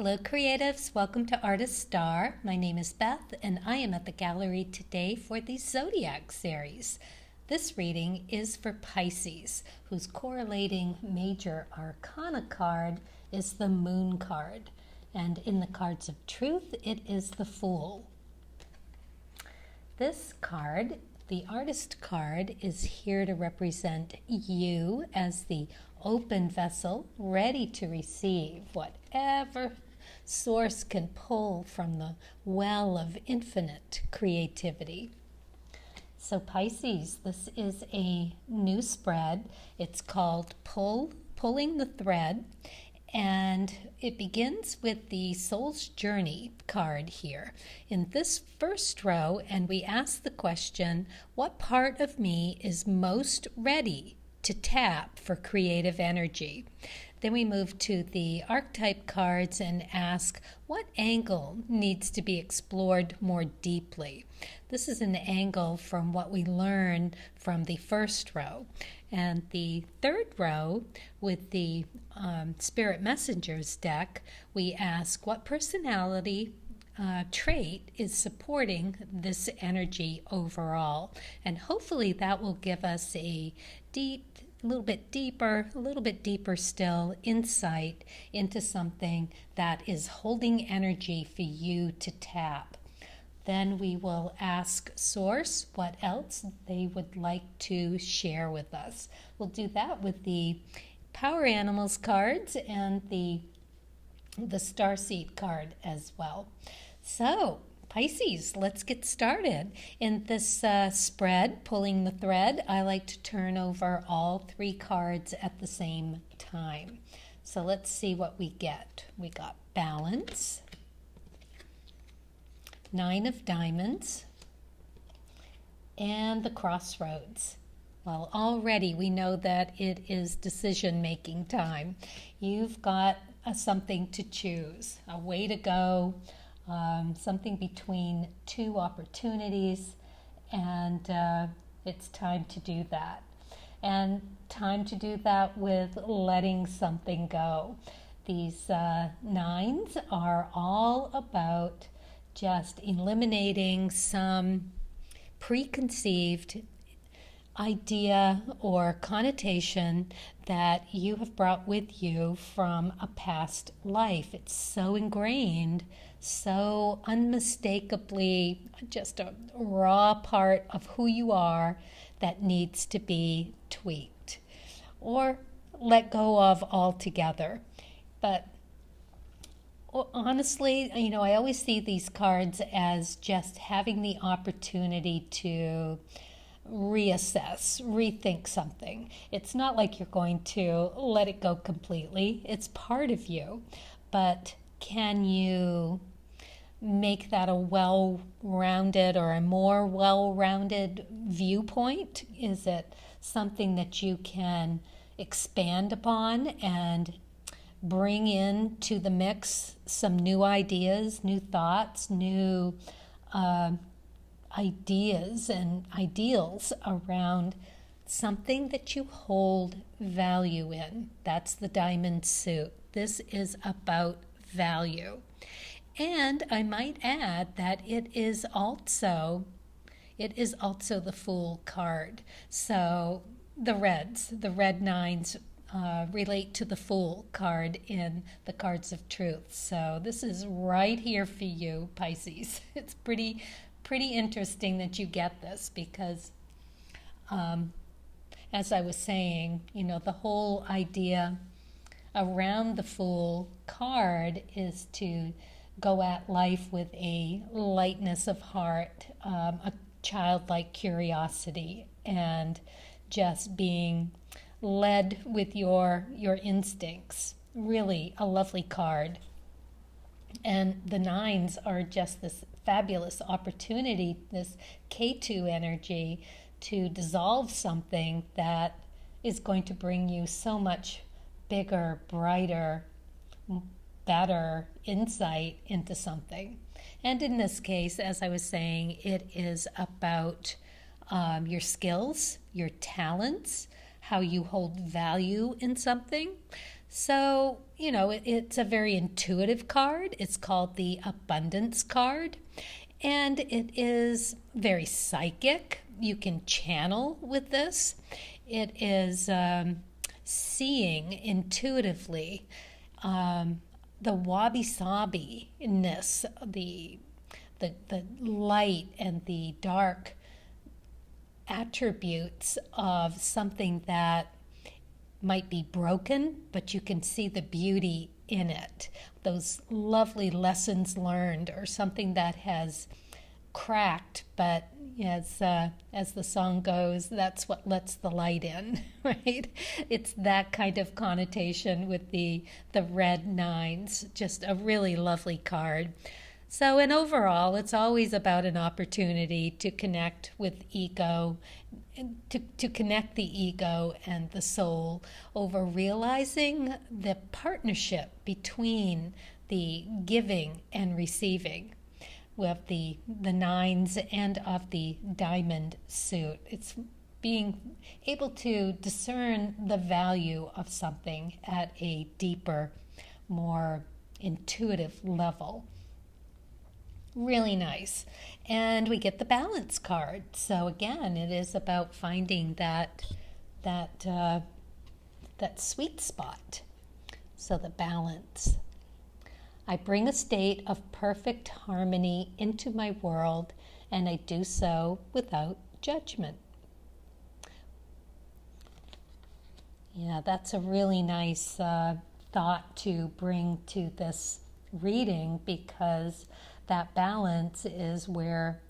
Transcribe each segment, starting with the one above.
Hello creatives, welcome to Artist Star. My name is Beth and I am at the gallery today for the Zodiac series. This reading is for Pisces, whose correlating major arcana card is the Moon card. And in the cards of truth, it is the Fool. This card, the Artist card, is here to represent you as the open vessel, ready to receive whatever source can pull from the well of infinite creativity. So Pisces, this is a new spread. It's called Pulling the Thread, and it begins with the Soul's Journey card here in this first row, and we ask the question, what part of me is most ready to tap for creative energy? Then we move to the Archetype cards and ask, what angle needs to be explored more deeply? This is an angle from what we learned from the first row. And the third row, with the Spirit Messengers deck, we ask, what personality trait is supporting this energy overall? And hopefully that will give us a little bit deeper still insight into something that is holding energy for you to tap. Then we will ask Source what else they would like to share with us. We'll do that with the Power Animals cards and the Starseed card as well. So, Pisces, let's get started. In this spread, Pulling the Thread, I like to turn over all three cards at the same time. So let's see what we get. We got Balance, Nine of Diamonds, and the Crossroads. Well, already we know that it is decision-making time. You've got something to choose, a way to go, something between two opportunities, and it's time to do that. And time to do that with letting something go. These nines are all about just eliminating some preconceived idea or connotation that you have brought with you from a past life. It's so ingrained, so unmistakably just a raw part of who you are that needs to be tweaked or let go of altogether. But honestly, I always see these cards as just having the opportunity to reassess, rethink something. It's not like you're going to let it go completely. It's part of you. But can you make that a well-rounded or a more well-rounded viewpoint? Is it something that you can expand upon and bring into the mix some new ideas, new thoughts, new ideas and ideals around something that you hold value in? The diamond suit. This is about value. And I might add that it is also the Fool card. So the red nines relate to the Fool card in the cards of truth. So this is right here for you, Pisces. It's pretty interesting that you get this because, as I was saying, the whole idea around the Fool card is to go at life with a lightness of heart, a childlike curiosity, and just being led with your instincts. Really a lovely card. And the nines are just this fabulous opportunity, this K2 energy, to dissolve something that is going to bring you so much bigger, brighter, better insight into something. And in this case, as I was saying, it is about your skills, your talents, how you hold value in something. So, it's a very intuitive card. It's called the Abundance card, and it is very psychic. You can channel with this. It is seeing intuitively the Wabi Sabi-ness, the light and the dark attributes of something that might be broken, but you can see the beauty in it. Those lovely lessons learned, or something that has cracked, but as the song goes, that's what lets the light in, right? It's that kind of connotation with the red nines. Just a really lovely card. So, and overall, it's always about an opportunity to connect with ego, to connect the ego and the soul over realizing the partnership between the giving and receiving. We have the nines and of the diamond suit. It's being able to discern the value of something at a deeper, more intuitive level. Really nice. And we get the balance card. So again, it is about finding that sweet spot. So the balance. I bring a state of perfect harmony into my world, and I do so without judgment. Yeah, that's a really nice thought to bring to this reading, because that balance is where,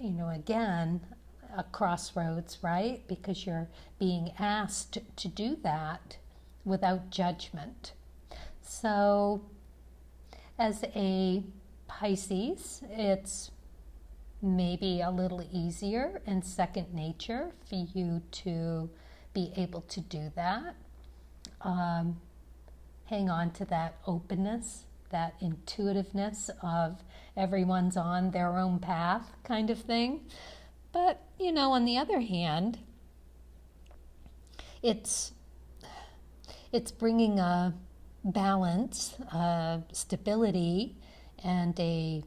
again, a crossroads, right? Because you're being asked to do that without judgment. So, as a Pisces, it's maybe a little easier and second nature for you to be able to do that. Hang on to that openness, that intuitiveness of everyone's on their own path kind of thing. But, on the other hand, it's bringing a balance, stability, and a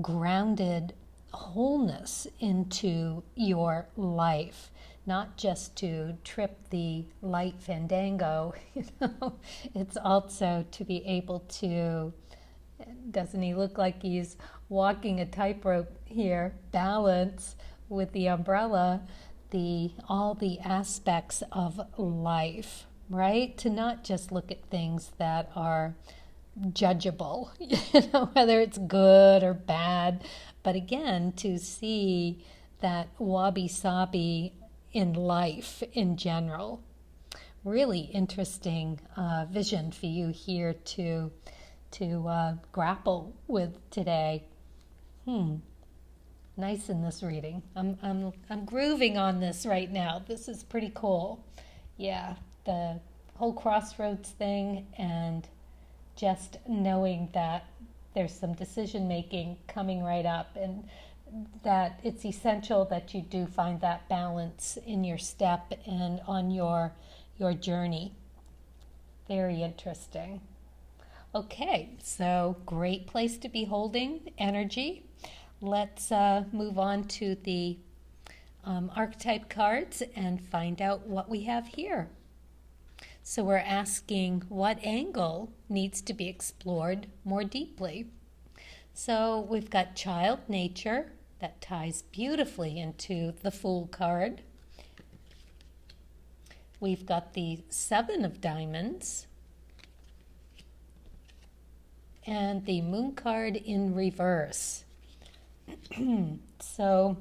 grounded wholeness into your life. Not just to trip the light fandango, it's also to be able to, doesn't he look like he's walking a tightrope here, balance with the umbrella, all the aspects of life, right? To not just look at things that are judgeable, whether it's good or bad, but again, to see that wabi-sabi in life in general. Really interesting vision for you here to grapple with today. Nice in this reading. I'm grooving on this right now. This is pretty cool. Yeah, the whole crossroads thing, and just knowing that there's some decision making coming right up, and that it's essential that you do find that balance in your step and on your journey. Very interesting. Okay, so great place to be holding energy. Let's move on to the archetype cards and find out what we have here. So we're asking, what angle needs to be explored more deeply? So we've got child nature. That ties beautifully into the Fool card. We've got the Seven of Diamonds and the Moon card in reverse. So,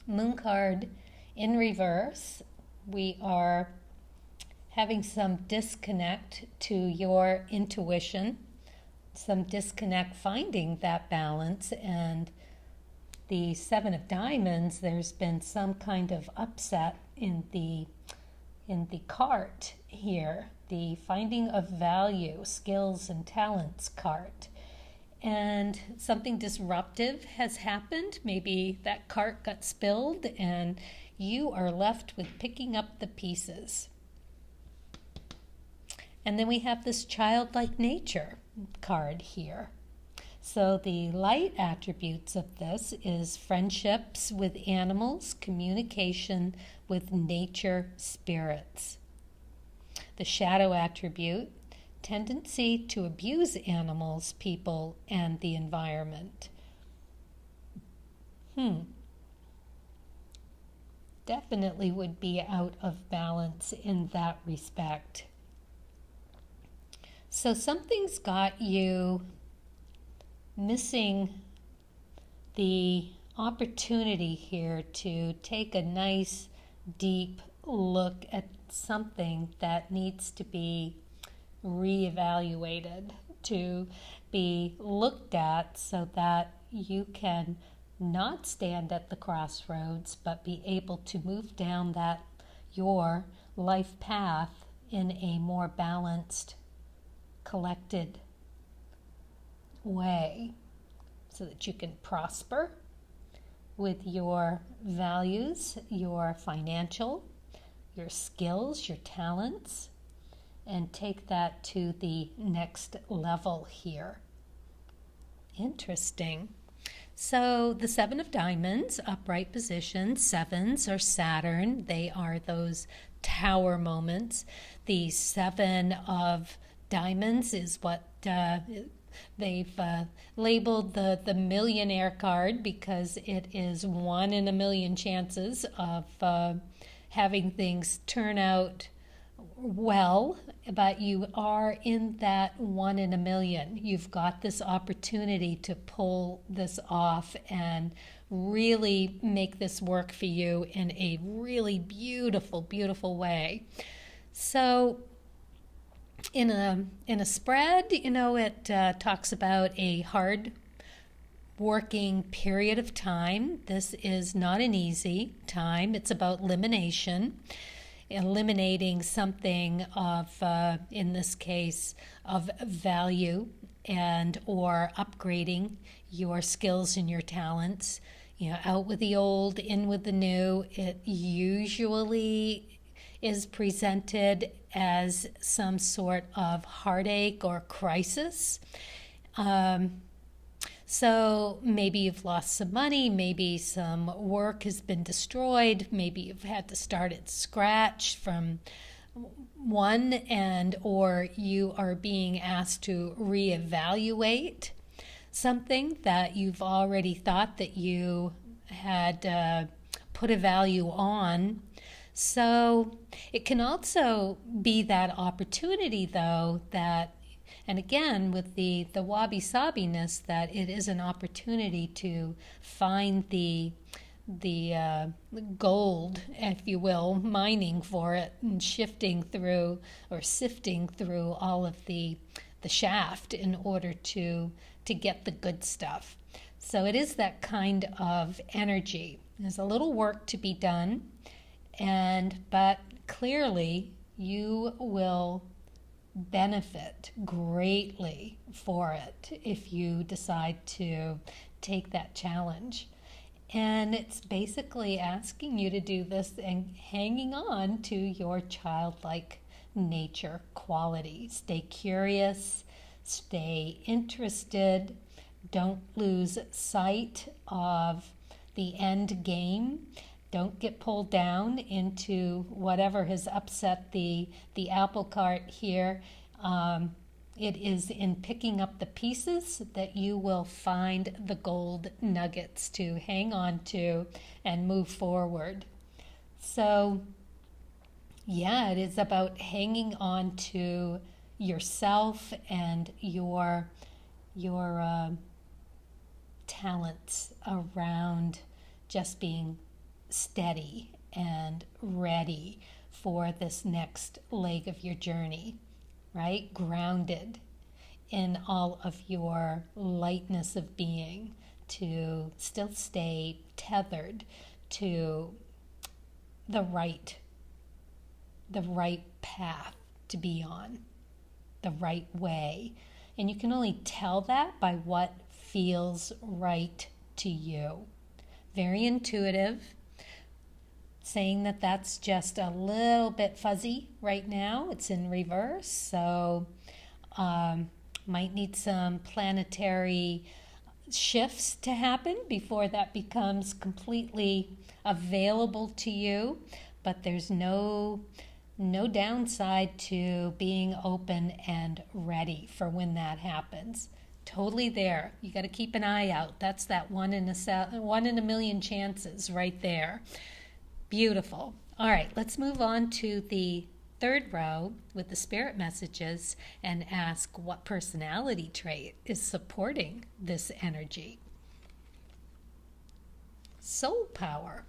Moon card in reverse, we are having some disconnect to your intuition, some disconnect finding that balance, and the Seven of Diamonds, there's been some kind of upset in the cart here, the finding of value, skills and talents cart. And something disruptive has happened. Maybe that cart got spilled and you are left with picking up the pieces. And then we have this childlike nature card here. So the light attributes of this is friendships with animals, communication with nature spirits. The shadow attribute, tendency to abuse animals, people, and the environment. Definitely would be out of balance in that respect. So something's got you missing the opportunity here to take a nice, deep look at something that needs to be reevaluated, to be looked at so that you can not stand at the crossroads, but be able to move down that your life path in a more balanced, collected way, so that you can prosper with your values, your financial, your skills, your talents, and take that to the next level here. Interesting. So the Seven of Diamonds, upright position. Sevens are Saturn. They are those tower moments. The Seven of Diamonds is what they've labeled the millionaire card, because it is 1 in a million chances of having things turn out well, but you are in that 1 in a million. You've got this opportunity to pull this off and really make this work for you in a really beautiful, beautiful way. So in a spread, it talks about a hard working period of time. This is not an easy time. It's about eliminating something of, in this case, of value, and or upgrading your skills and your talents. Out with the old, in with the new. It usually is presented as some sort of heartache or crisis. So maybe you've lost some money, maybe some work has been destroyed, maybe you've had to start at scratch from one, and or you are being asked to reevaluate something that you've already thought that you had put a value on. So it can also be that opportunity, though, that, and again, with the wabi-sabiness, that it is an opportunity to find the gold, if you will, mining for it and shifting through or sifting through all of the shaft in order to get the good stuff. So it is that kind of energy. There's a little work to be done, but clearly you will benefit greatly for it if you decide to take that challenge. And it's basically asking you to do this and hanging on to your childlike nature quality. Stay curious, stay interested, don't lose sight of the end game. Don't get pulled down into whatever has upset the apple cart here. It is in picking up the pieces that you will find the gold nuggets to hang on to and move forward. So, yeah, it is about hanging on to yourself and your talents around just being steady and ready for this next leg of your journey, right? Grounded in all of your lightness of being, to still stay tethered to the right path to be on, the right way. And you can only tell that by what feels right to you. Very intuitive. saying that that's just a little bit fuzzy right now. It's in reverse, so might need some planetary shifts to happen before that becomes completely available to you. But there's no downside to being open and ready for when that happens. Totally there. You got to keep an eye out. That's that one in a million chances right there. Beautiful. All right, let's move on to the third row with the spirit messages and ask what personality trait is supporting this energy. Soul power.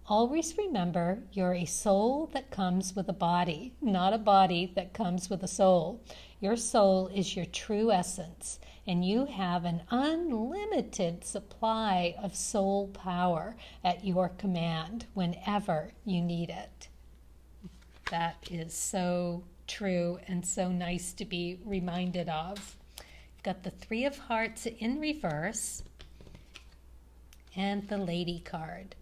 Always remember you're a soul that comes with a body, not a body that comes with a soul. Your soul is your true essence, and you have an unlimited supply of soul power at your command whenever you need it. That is so true and so nice to be reminded of. You've got the Three of Hearts in reverse and the Lady card.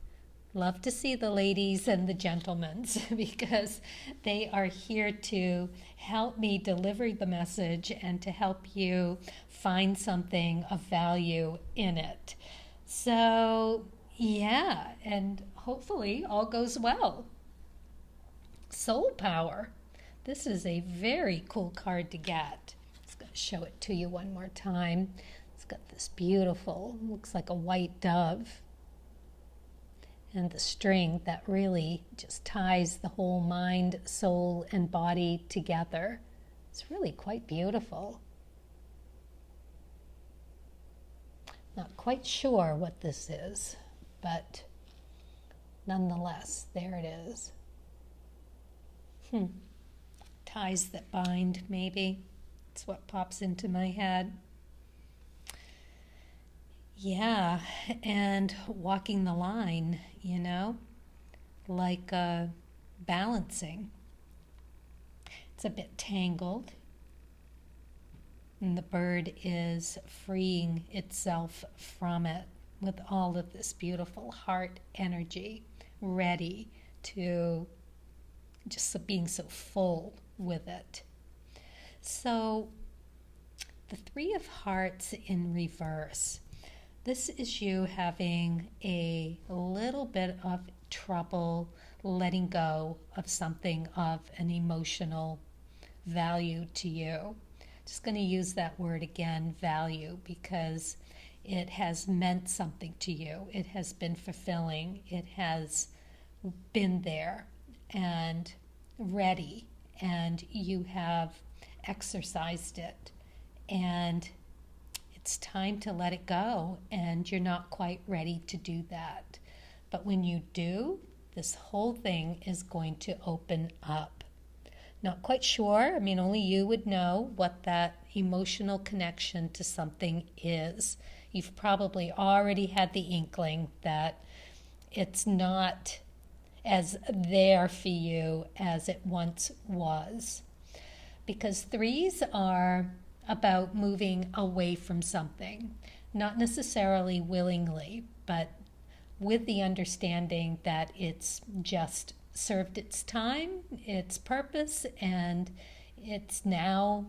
Love to see the ladies and the gentlemen's because they are here to help me deliver the message and to help you find something of value in it. So, yeah, and hopefully all goes well. Soul power. This is a very cool card to get. Let's go show it to you one more time. It's got this beautiful, looks like a white dove. And the string that really just ties the whole mind, soul, and body together. It's really quite beautiful. Not quite sure what this is, but nonetheless, there it is. Ties that bind, maybe. It's what pops into my head. Yeah, and walking the line, like balancing. It's a bit tangled, and the bird is freeing itself from it with all of this beautiful heart energy, ready to just being so full with it. So the Three of Hearts in reverse. This is you having a little bit of trouble letting go of something of an emotional value to you. Just going to use that word again, value, because it has meant something to you. It has been fulfilling. It has been there and ready, and you have exercised it. And it's time to let it go, and you're not quite ready to do that. But when you do, this whole thing is going to open up. Not quite sure. Only you would know what that emotional connection to something is. You've probably already had the inkling that it's not as there for you as it once was. Because threes are about moving away from something, not necessarily willingly, but with the understanding that it's just served its time, its purpose, and it's now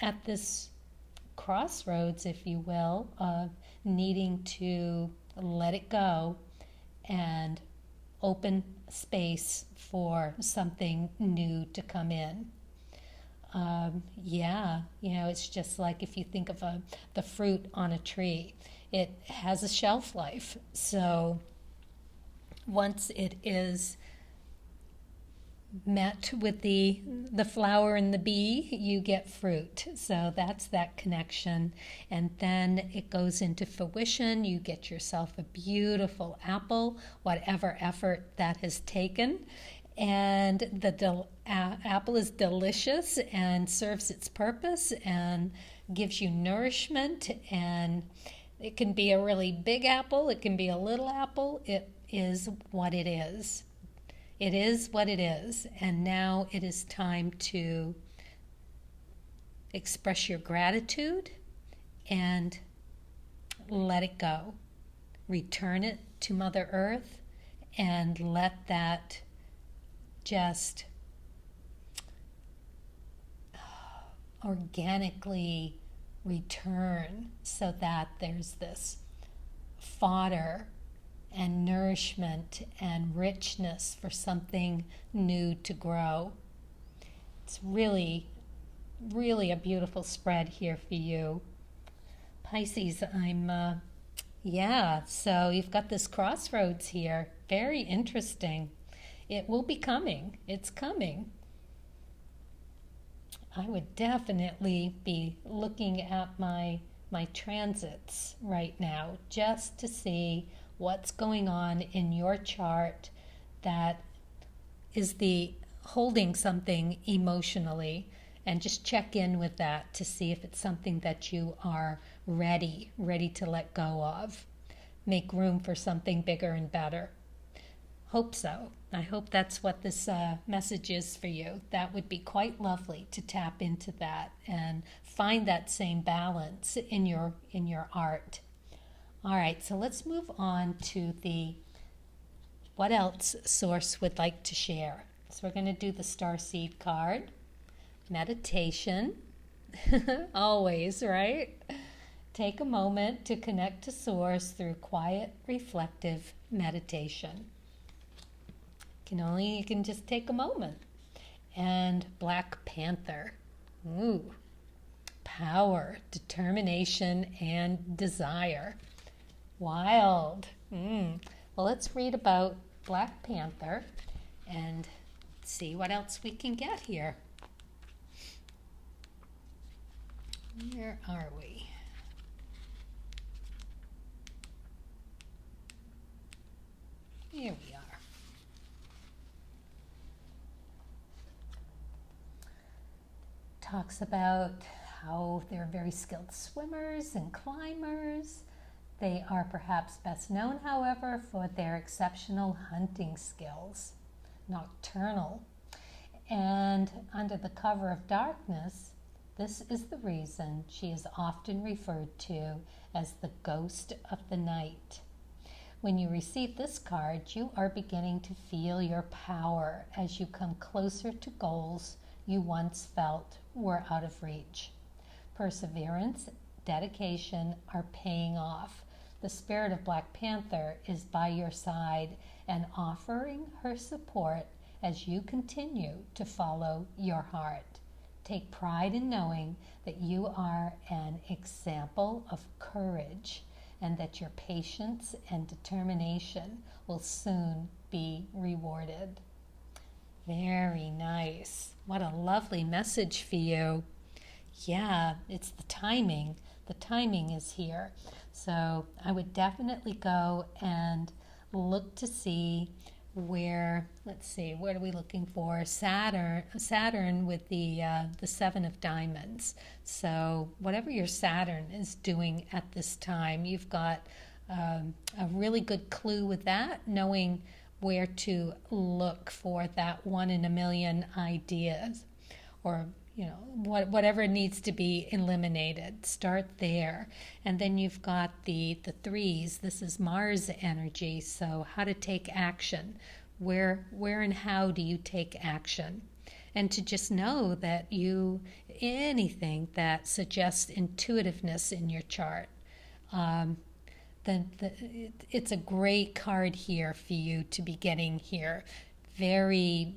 at this crossroads, if you will, of needing to let it go and open space for something new to come in. It's just like if you think of the fruit on a tree, it has a shelf life. So once it is met with the flower and the bee, you get fruit. So that's that connection. And then it goes into fruition. You get yourself a beautiful apple, whatever effort that has taken. And the apple is delicious and serves its purpose and gives you nourishment. And it can be a really big apple. It can be a little apple. It is what it is. It is what it is. And now it is time to express your gratitude and let it go. Return it to Mother Earth and let that just organically return, so that there's this fodder and nourishment and richness for something new to grow. It's really, really a beautiful spread here for you. Pisces, so you've got this crossroads here. Very interesting. It will be coming. It's coming. I would definitely be looking at my transits right now just to see what's going on in your chart that is holding something emotionally, and just check in with that to see if it's something that you are ready to let go of. Make room for something bigger and better. Hope so. I hope that's what this message is for you. That would be quite lovely to tap into that and find that same balance in your art. All right, so let's move on to what else Source would like to share. So we're going to do the Starseed card, meditation, always, right? Take a moment to connect to Source through quiet, reflective meditation. You can just take a moment. And Black Panther. Ooh. Power, determination, and desire. Wild. Well, let's read about Black Panther and see what else we can get here. Where are we? Here we are. Talks about how they're very skilled swimmers and climbers. They are perhaps best known, however, for their exceptional hunting skills, nocturnal. And under the cover of darkness, this is the reason she is often referred to as the ghost of the night. When you receive this card, you are beginning to feel your power as you come closer to goals you once felt were out of reach. Perseverance, dedication are paying off. The spirit of Black Panther is by your side and offering her support as you continue to follow your heart. Take pride in knowing that you are an example of courage and that your patience and determination will soon be rewarded. Very nice. What a lovely message for you. Yeah, it's the timing. The timing is here. So I would definitely go and look to see where, what are we looking for? Saturn with the Seven of Diamonds. So whatever your Saturn is doing at this time, you've got a really good clue with that, knowing where to look for that 1 in a million ideas, or whatever needs to be eliminated. Start there. And then you've got the threes. This is Mars energy, so how to take action. Where and how do you take action? And to just know that anything that suggests intuitiveness in your chart, it's a great card here for you to be getting here. Very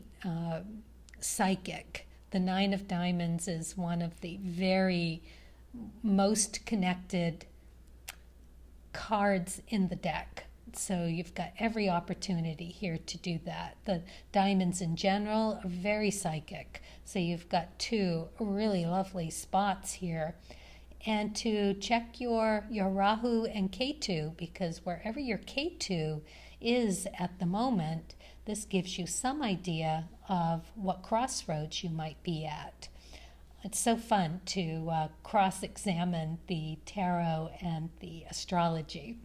psychic. The Nine of Diamonds is one of the very most connected cards in the deck. So you've got every opportunity here to do that. The diamonds in general are very psychic. So you've got two really lovely spots here. And to check your Rahu and Ketu, because wherever your Ketu is at the moment, this gives you some idea of what crossroads you might be at. It's so fun to cross-examine the tarot and the astrology.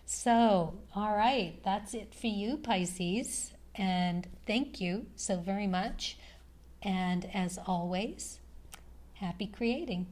So, all right, that's it for you, Pisces. And thank you so very much. And as always, happy creating.